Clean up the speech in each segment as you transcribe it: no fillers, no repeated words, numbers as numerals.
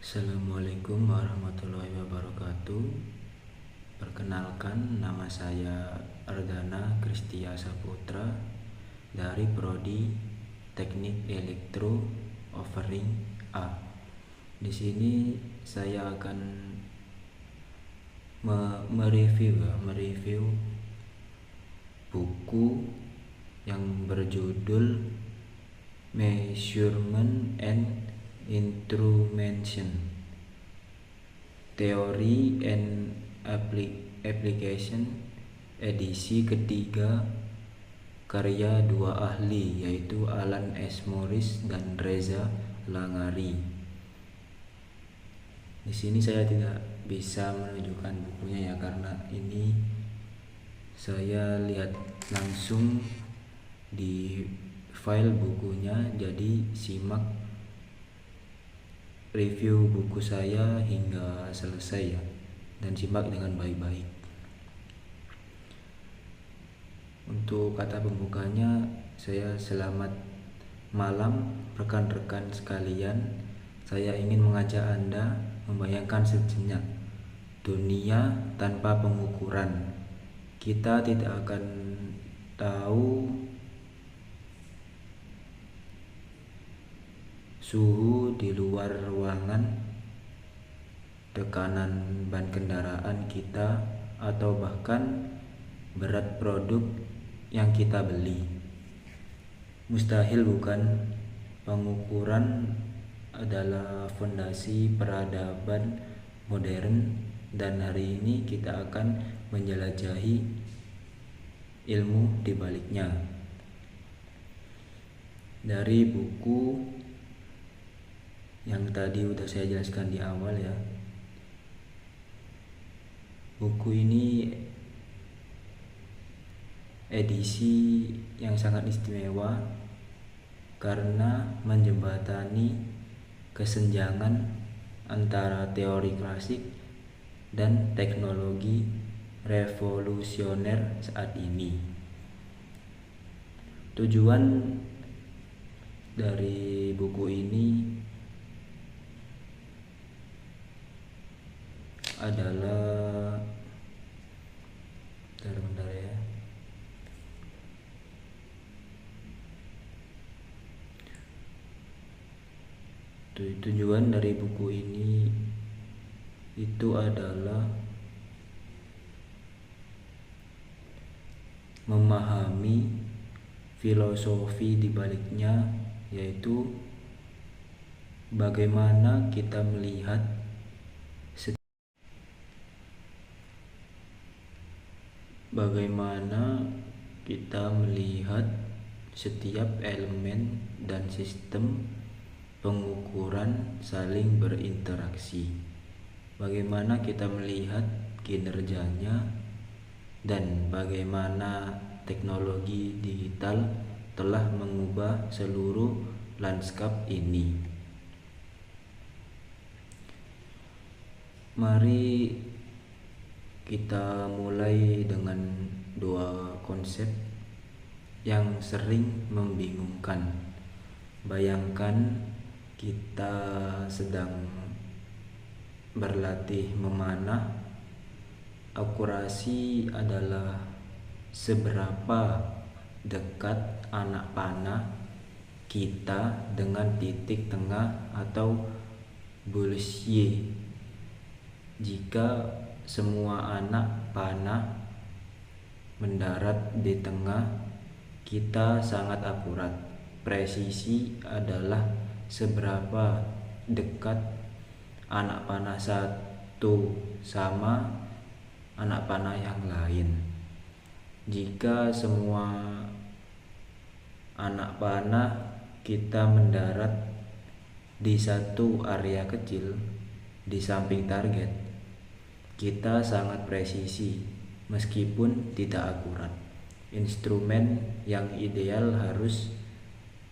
Assalamualaikum warahmatullahi wabarakatuh. Perkenalkan, nama saya Ardana Kristia Saputra dari Prodi Teknik Elektro Offering A. Di sini saya akan mereview buku yang berjudul Measurement and Instrumentation, Theory and Application, edisi ketiga, karya dua ahli yaitu Alan S. Morris dan Reza Langari. Di sini saya tidak bisa menunjukkan bukunya ya, karena ini saya lihat langsung di file bukunya. Jadi simak review buku saya hingga selesai ya, dan simak dengan baik-baik. Untuk kata pembukanya, saya selamat malam rekan-rekan sekalian. Saya ingin mengajak Anda membayangkan sejenak dunia tanpa pengukuran. Kita tidak akan tahu suhu di luar ruangan, tekanan ban kendaraan kita, atau bahkan berat produk yang kita beli. Mustahil, bukan? Pengukuran adalah fondasi peradaban modern, dan hari ini kita akan menjelajahi ilmu di baliknya. Dari buku yang tadi udah saya jelaskan di awal ya, buku ini edisi yang sangat istimewa karena menjembatani kesenjangan antara teori klasik dan teknologi revolusioner saat ini. Tujuan dari buku ini adalah bentar ya. Tujuan dari buku ini itu adalah memahami filosofi di baliknya, yaitu bagaimana kita melihat setiap elemen dan sistem pengukuran saling berinteraksi, bagaimana kita melihat kinerjanya, dan bagaimana teknologi digital telah mengubah seluruh lanskap ini. Mari kita mulai dengan dua konsep yang sering membingungkan. Bayangkan kita sedang berlatih memanah. Akurasi adalah seberapa dekat anak panah kita dengan titik tengah atau bullseye. Jika semua anak panah mendarat di tengah, kita sangat akurat. Presisi adalah seberapa dekat anak panah satu sama anak panah yang lain. Jika semua anak panah kita mendarat di satu area kecil di samping target, kita sangat presisi meskipun tidak akurat. Instrumen yang ideal harus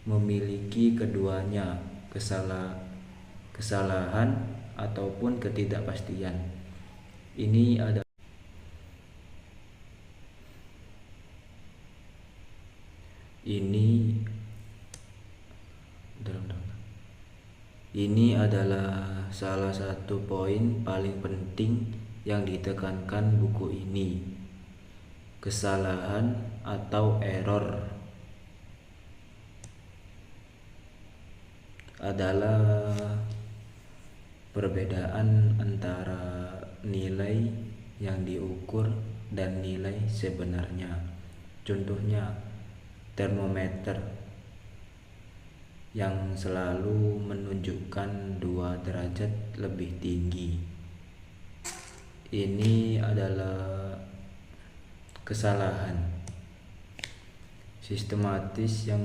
memiliki keduanya, kesalahan ataupun ketidakpastian. Ini adalah adalah salah satu poin paling penting yang ditekankan buku ini. Kesalahan atau error adalah perbedaan antara nilai yang diukur dan nilai sebenarnya. Contohnya, termometer yang selalu menunjukkan 2 derajat lebih tinggi. Ini adalah kesalahan sistematis yang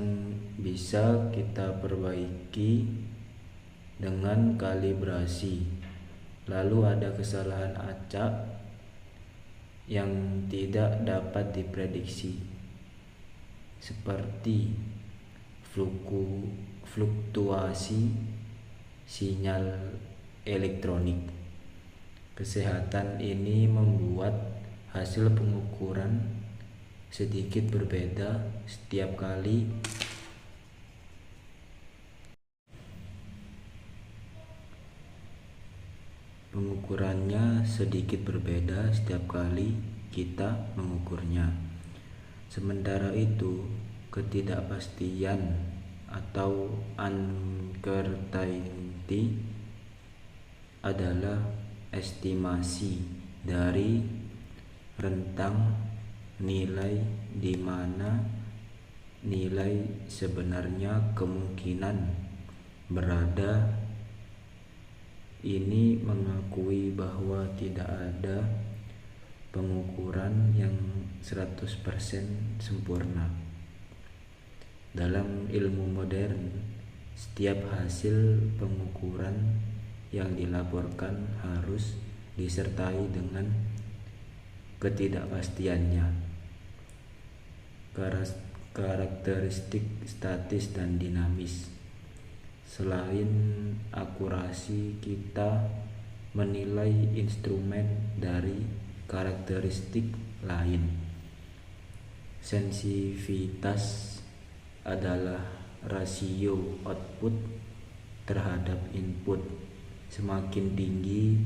bisa kita perbaiki dengan kalibrasi. Lalu ada kesalahan acak yang tidak dapat diprediksi, seperti fluktuasi sinyal elektronik. Kesehatan ini membuat hasil pengukuran sedikit berbeda setiap kali kita mengukurnya. Sementara itu, ketidakpastian atau uncertainty adalah estimasi dari rentang nilai di mana nilai sebenarnya kemungkinan berada. Ini mengakui bahwa tidak ada pengukuran yang 100% sempurna. Dalam ilmu modern, setiap hasil pengukuran yang dilaporkan harus disertai dengan ketidakpastiannya, karakteristik statis dan dinamis. Selain akurasi, kita menilai instrumen dari karakteristik lain. Sensitivitas adalah rasio output terhadap input. Semakin tinggi,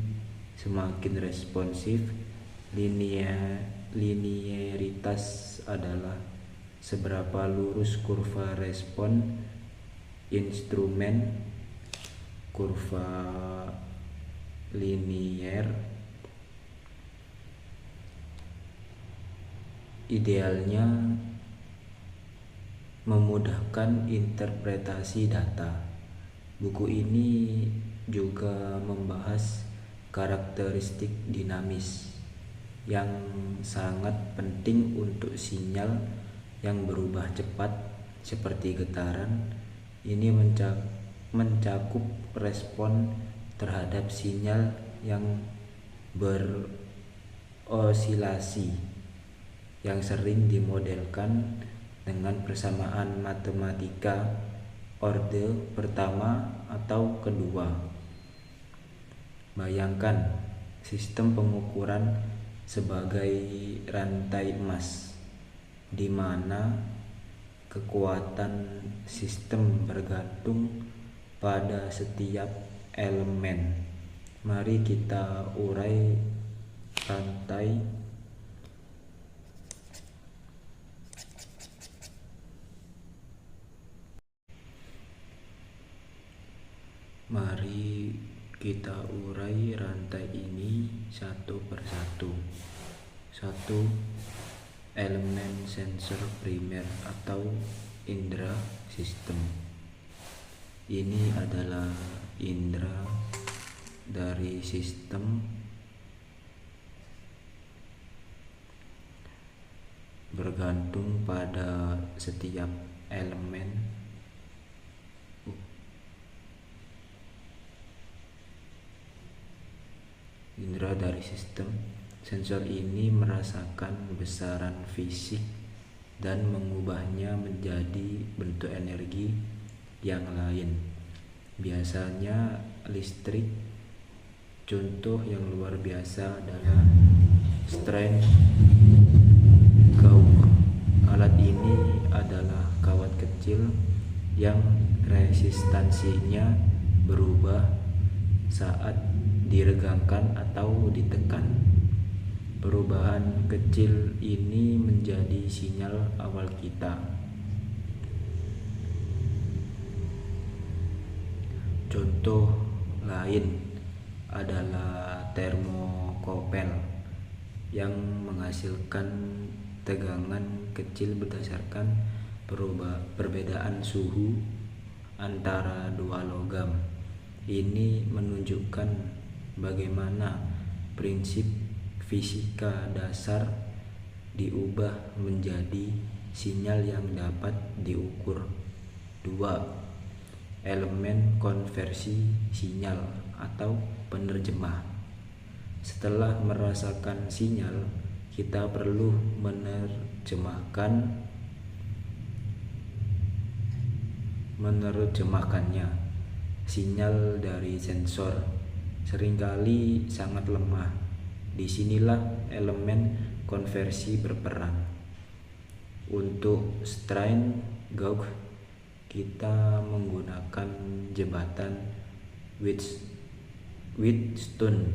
semakin responsif. Linearitas adalah seberapa lurus kurva respon instrumen. Kurva linier idealnya memudahkan interpretasi data. Buku ini juga membahas karakteristik dinamis yang sangat penting untuk sinyal yang berubah cepat seperti getaran. Ini mencakup respon terhadap sinyal yang berosilasi yang sering dimodelkan dengan persamaan matematika orde pertama atau kedua. Bayangkan sistem pengukuran sebagai rantai emas, di mana kekuatan sistem bergantung pada setiap elemen. Mari kita urai rantai ini satu persatu. 1. Elemen sensor primer atau indera sistem. Ini adalah indera dari sistem bergantung pada setiap elemen indera dari sistem. Sensor ini merasakan besaran fisik dan mengubahnya menjadi bentuk energi yang lain, biasanya listrik. Contoh yang luar biasa adalah strain Gauge. Alat ini adalah kawat kecil yang resistansinya berubah saat diregangkan atau ditekan. Perubahan kecil ini menjadi sinyal awal kita. Contoh lain adalah termokopel yang menghasilkan tegangan kecil berdasarkan perbedaan suhu antara dua logam. Ini menunjukkan bagaimana prinsip fisika dasar diubah menjadi sinyal yang dapat diukur. 2. Elemen konversi sinyal atau penerjemah. Setelah merasakan sinyal, kita perlu menerjemahkannya. Sinyal dari sensor seringkali sangat lemah. Disinilah elemen konversi berperan. Untuk strain gauge, kita menggunakan jembatan Wheatstone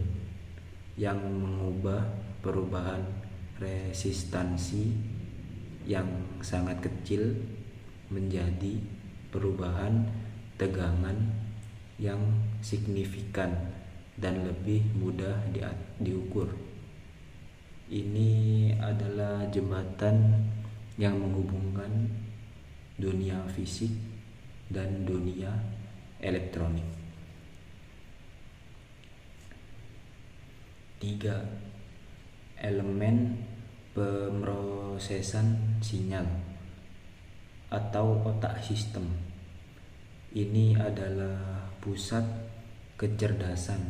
yang mengubah perubahan resistansi yang sangat kecil menjadi perubahan tegangan yang signifikan dan lebih mudah diukur. Ini adalah jembatan yang menghubungkan dunia fisik dan dunia elektronik. 3. Elemen pemrosesan sinyal atau otak sistem. Ini adalah pusat kecerdasan.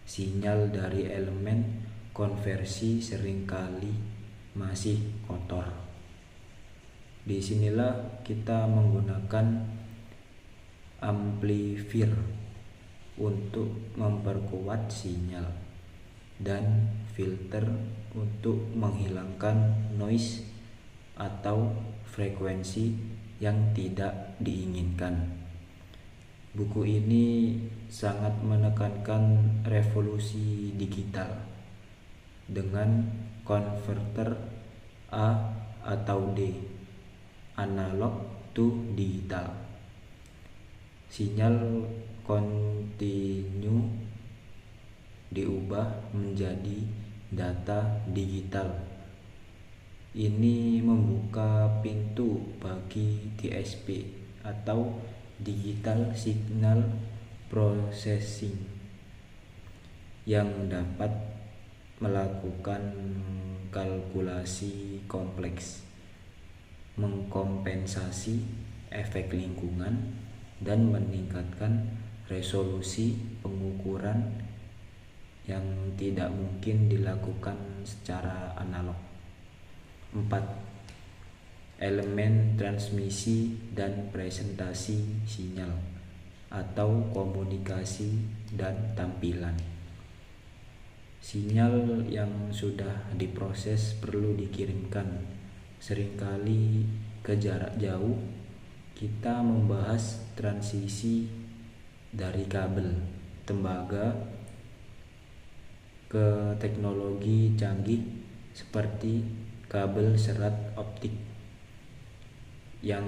Sinyal dari elemen konversi seringkali masih kotor. Disinilah kita menggunakan amplifier untuk memperkuat sinyal dan filter untuk menghilangkan noise atau frekuensi yang tidak diinginkan. Buku ini sangat menekankan revolusi digital dengan konverter A atau D, analog to digital. Sinyal kontinu diubah menjadi data digital. Ini membuka pintu bagi DSP atau Digital Signal Processing yang dapat melakukan kalkulasi kompleks, mengkompensasi efek lingkungan, dan meningkatkan resolusi pengukuran yang tidak mungkin dilakukan secara analog. 4. Elemen transmisi dan presentasi sinyal atau komunikasi dan tampilan. Sinyal yang sudah diproses perlu dikirimkan, seringkali ke jarak jauh. Kita membahas transisi dari kabel tembaga ke teknologi canggih seperti kabel serat optik yang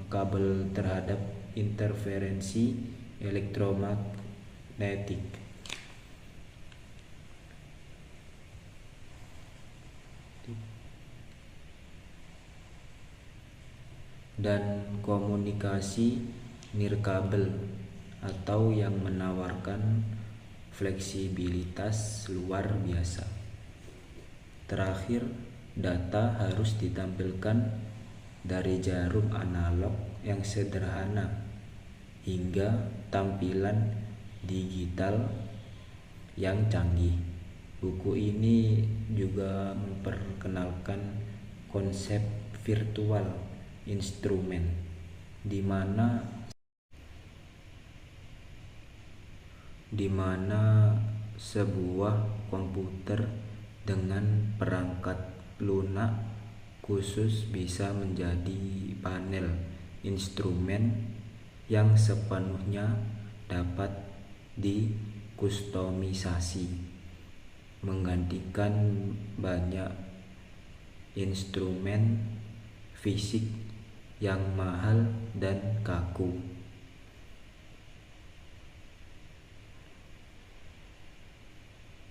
kabel terhadap interferensi elektromagnetik. Dan komunikasi nirkabel atau yang menawarkan fleksibilitas luar biasa. Terakhir, data harus ditampilkan dari jarum analog yang sederhana hingga tampilan digital yang canggih. Buku ini juga memperkenalkan konsep virtual instrumen, di mana sebuah komputer dengan perangkat lunak khusus bisa menjadi panel instrumen yang sepenuhnya dapat kustomisasi, menggantikan banyak instrumen fisik yang mahal dan kaku.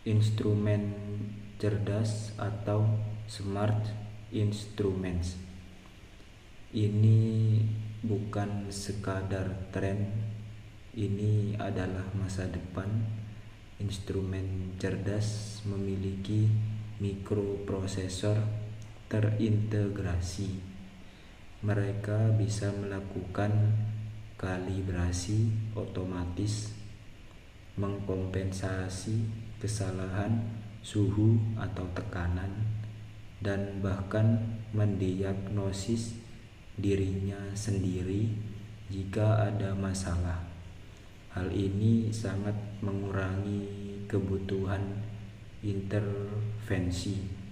Instrumen cerdas atau smart instruments ini bukan sekadar tren, ini adalah masa depan. Instrumen cerdas memiliki mikroprosesor terintegrasi. Mereka bisa melakukan kalibrasi otomatis, mengkompensasi kesalahan suhu atau tekanan, dan bahkan mendiagnosis dirinya sendiri jika ada masalah. Hal ini sangat mengurangi kebutuhan intervensi.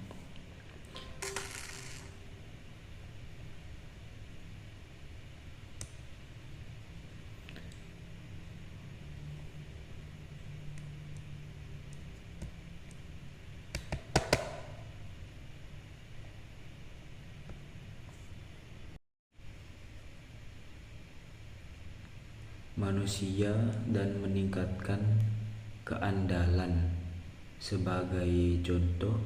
Manusia dan meningkatkan keandalan. Sebagai contoh,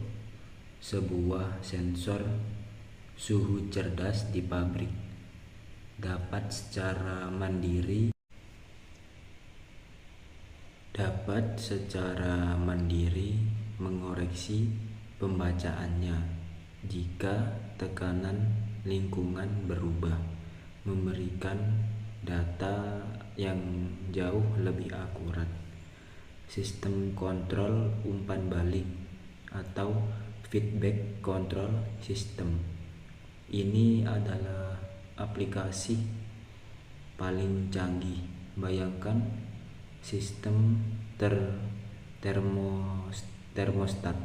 sebuah sensor suhu cerdas di pabrik dapat secara mandiri mengoreksi pembacaannya jika tekanan lingkungan berubah, memberikan data yang jauh lebih akurat. Sistem kontrol umpan balik atau feedback control system ini adalah aplikasi paling canggih. Bayangkan sistem termostat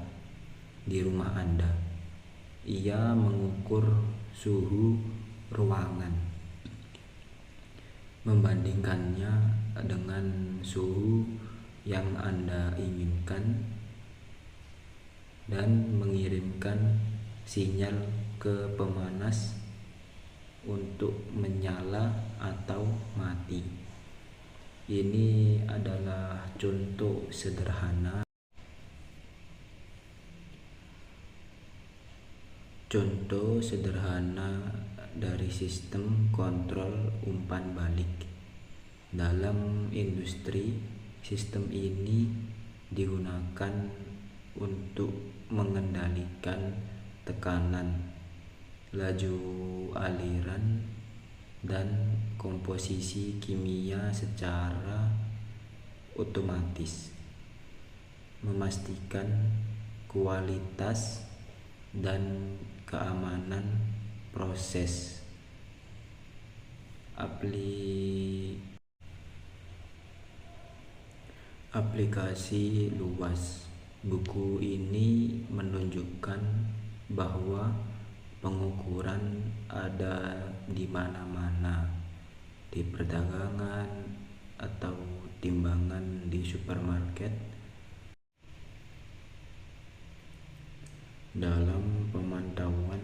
di rumah Anda. Ia mengukur suhu ruangan, membandingkannya dengan suhu yang Anda inginkan, dan mengirimkan sinyal ke pemanas untuk menyala atau mati. Ini adalah contoh sederhana dari sistem kontrol umpan balik. Dalam industri, sistem ini digunakan untuk mengendalikan tekanan, laju aliran, dan komposisi kimia secara otomatis, memastikan kualitas dan keamanan proses. Aplikasi luas. Buku ini menunjukkan bahwa pengukuran ada di mana-mana, di perdagangan atau timbangan di supermarket, dalam pemantauan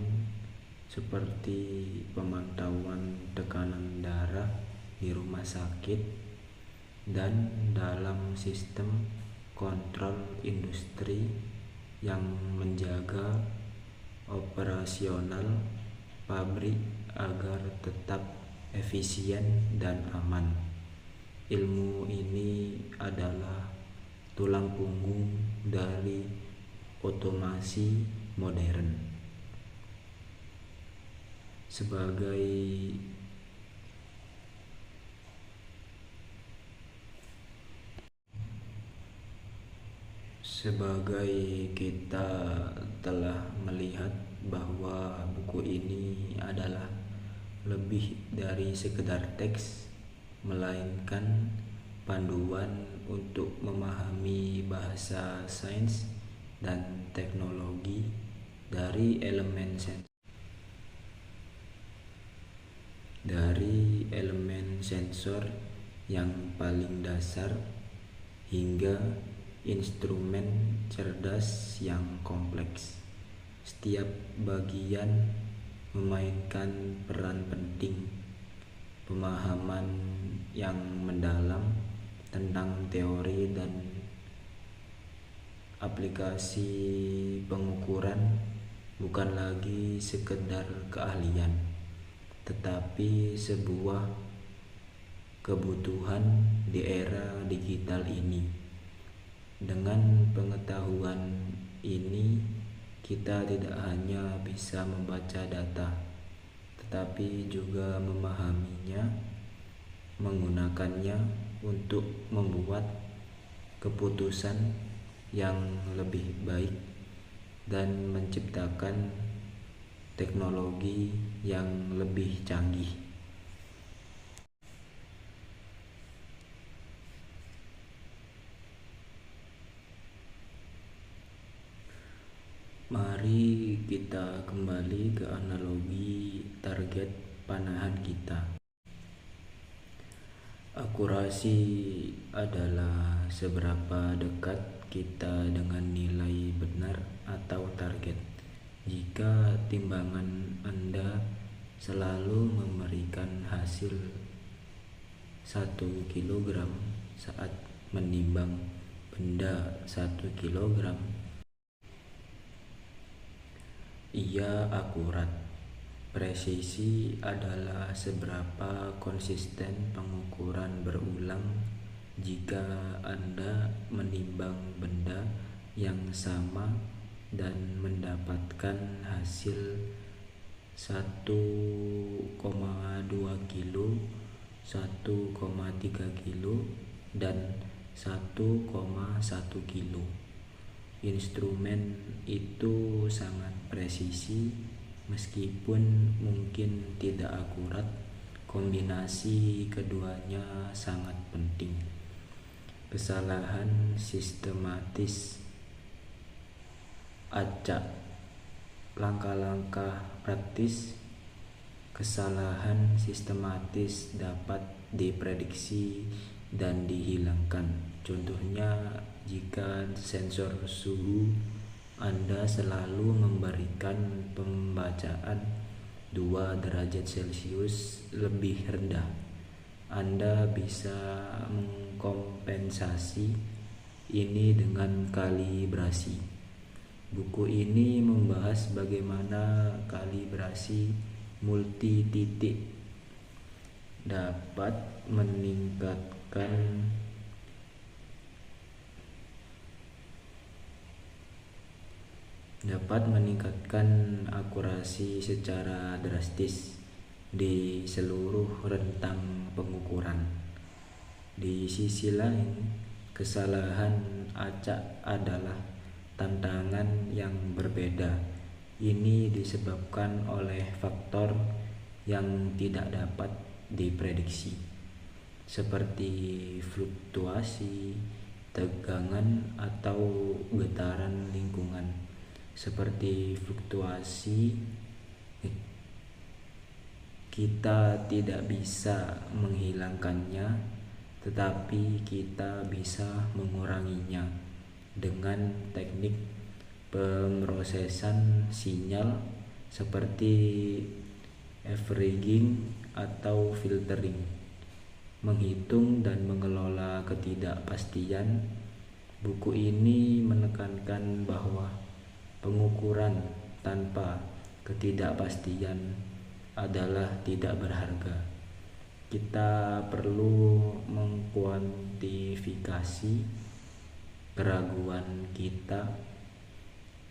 seperti pemantauan tekanan darah di rumah sakit, dan dalam sistem kontrol industri yang menjaga operasional pabrik agar tetap efisien dan aman. Ilmu ini adalah tulang punggung dari otomasi modern. Sebagai kita telah melihat bahwa buku ini adalah lebih dari sekedar teks, melainkan panduan untuk memahami bahasa sains dan teknologi dari elemen sensor yang paling dasar hingga instrumen cerdas yang kompleks. Setiap bagian memainkan peran penting. Pemahaman yang mendalam tentang teori dan aplikasi pengukuran bukan lagi sekedar keahlian, tetapi sebuah kebutuhan di era digital ini. Dengan pengetahuan ini, kita tidak hanya bisa membaca data, tetapi juga memahaminya, menggunakannya untuk membuat keputusan yang lebih baik dan menciptakan teknologi yang lebih canggih. Mari kita kembali ke analogi target panahan kita. Akurasi adalah seberapa dekat kita dengan nilai benar atau target. Jika timbangan Anda selalu memberikan hasil 1 kilogram saat menimbang benda 1 kilogram, ia akurat. Presisi adalah seberapa konsisten pengukuran berulang. Jika Anda menimbang benda yang sama dan mendapatkan hasil 1,2 kilo, 1,3 kilo, dan 1,1 kilo, instrumen itu sangat presisi. Meskipun mungkin tidak akurat, kombinasi keduanya sangat penting. Kesalahan sistematis. Acak. Langkah-langkah praktis. Kesalahan sistematis dapat diprediksi dan dihilangkan. Contohnya, jika sensor suhu Anda selalu memberikan pembacaan 2 derajat Celcius lebih rendah, Anda bisa mengkompensasi ini dengan kalibrasi. Buku ini membahas bagaimana kalibrasi multi titik dapat meningkatkan akurasi secara drastis di seluruh rentang pengukuran. Di sisi lain, kesalahan acak adalah tantangan yang berbeda. Ini disebabkan oleh faktor yang tidak dapat diprediksi, seperti fluktuasi, tegangan, atau getaran lingkungan. Seperti fluktuasi, kita tidak bisa menghilangkannya, tetapi kita bisa menguranginya dengan teknik pemrosesan sinyal seperti averaging atau filtering. Menghitung dan mengelola ketidakpastian. Buku ini menekankan bahwa pengukuran tanpa ketidakpastian adalah tidak berharga. Kita perlu mengkuantifikasi keraguan kita.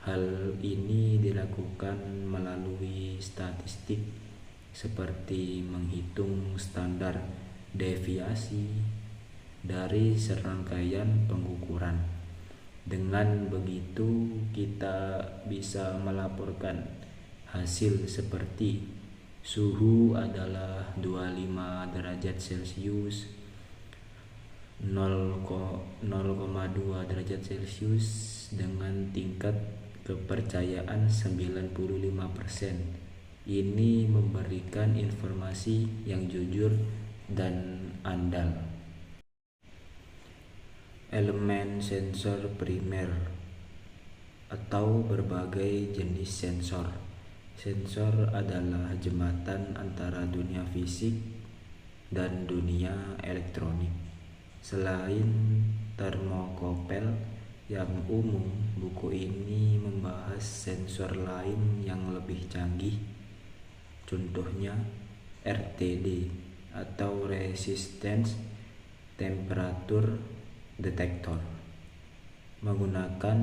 Hal ini dilakukan melalui statistik, seperti menghitung standar deviasi dari serangkaian pengukuran. Dengan begitu, kita bisa melaporkan hasil seperti suhu adalah 25 derajat Celcius, 0,2 derajat Celcius dengan tingkat kepercayaan 95%. Ini memberikan informasi yang jujur dan andal. elemen sensor primer atau berbagai jenis sensor. Sensor adalah jembatan antara dunia fisik dan dunia elektronik. Selain termokopel yang umum, buku ini membahas sensor lain yang lebih canggih. Contohnya RTD atau Resistance Temperature Detector, menggunakan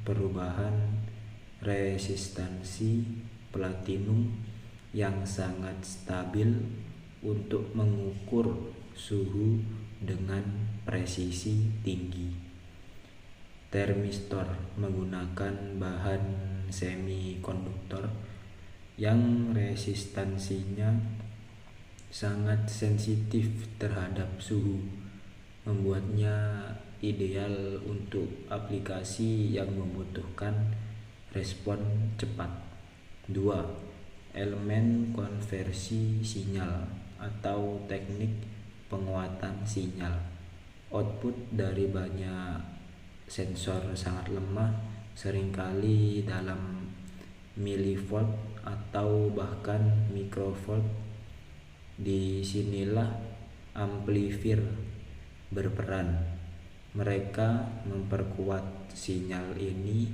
perubahan resistansi platinum yang sangat stabil untuk mengukur suhu dengan presisi tinggi. Termistor menggunakan bahan semikonduktor yang resistansinya sangat sensitif terhadap suhu, membuatnya ideal untuk aplikasi yang membutuhkan respon cepat. 2. Elemen konversi sinyal atau teknik penguatan sinyal. Output dari banyak sensor sangat lemah, seringkali dalam milivolt atau bahkan mikrovolt. Disinilah amplifier berperan. Mereka memperkuat sinyal ini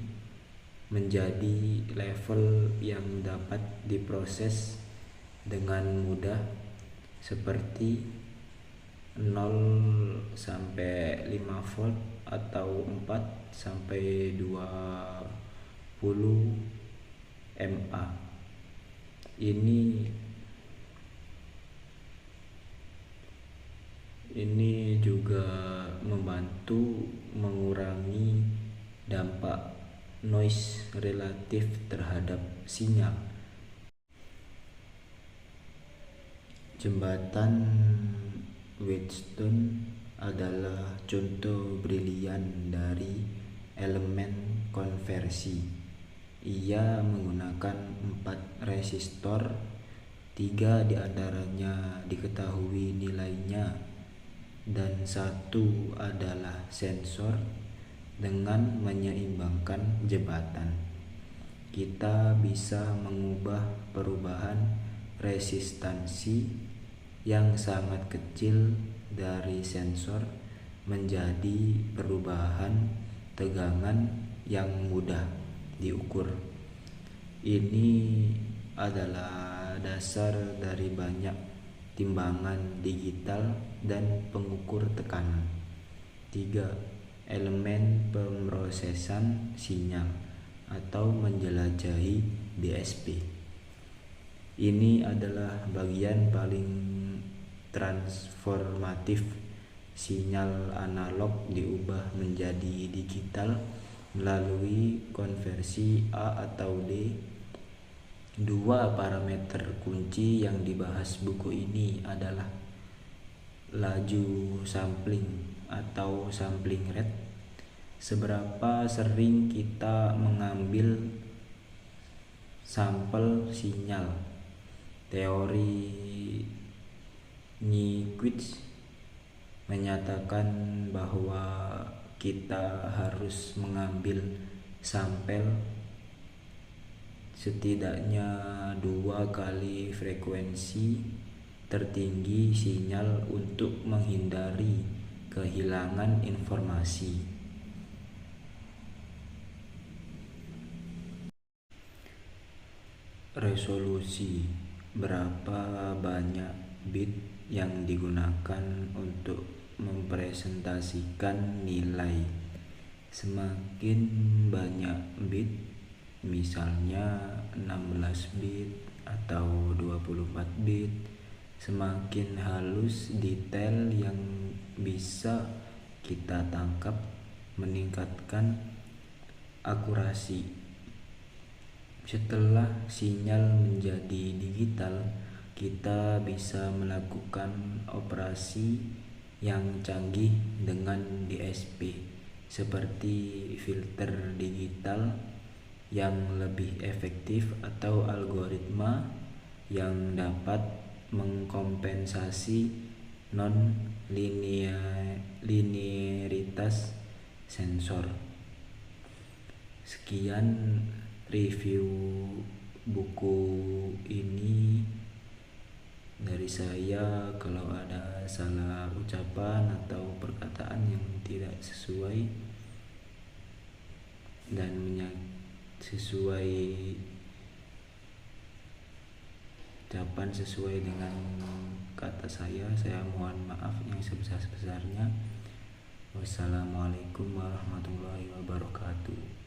menjadi level yang dapat diproses dengan mudah, seperti 0 sampai 5 volt atau 4 sampai 20 mA. Ini juga membantu mengurangi dampak noise relatif terhadap sinyal. Jembatan Wheatstone adalah contoh brilian dari elemen konversi. Ia menggunakan 4 resistor, 3 diantaranya diketahui nilainya dan 1 adalah sensor. Dengan menyeimbangkan jembatan, kita bisa mengubah perubahan resistansi yang sangat kecil dari sensor menjadi perubahan tegangan yang mudah diukur. Ini adalah dasar dari banyak timbangan digital dan pengukur tekanan. 3. Elemen pemrosesan sinyal atau menjelajahi DSP. Ini adalah bagian paling transformatif. Sinyal analog diubah menjadi digital melalui konversi A atau D. 2 parameter kunci yang dibahas buku ini adalah laju sampling atau sampling rate, seberapa sering kita mengambil sampel sinyal. Teori Nyquist menyatakan bahwa kita harus mengambil sampel setidaknya 2 kali frekuensi tertinggi sinyal untuk menghindari kehilangan informasi. Resolusi: berapa banyak bit yang digunakan untuk mempresentasikan nilai. Semakin banyak bit, misalnya 16 bit atau 24 bit, semakin halus detail yang bisa kita tangkap, meningkatkan akurasi. Setelah sinyal menjadi digital, kita bisa melakukan operasi yang canggih dengan DSP, seperti filter digital yang lebih efektif atau algoritma yang dapat mengkompensasi non linearitas sensor. Sekian review buku ini dari saya. Kalau ada salah ucapan atau perkataan yang tidak sesuai dan sesuai ucapan sesuai dengan kata saya mohon maaf yang sebesar-besarnya. Wassalamualaikum warahmatullahi wabarakatuh.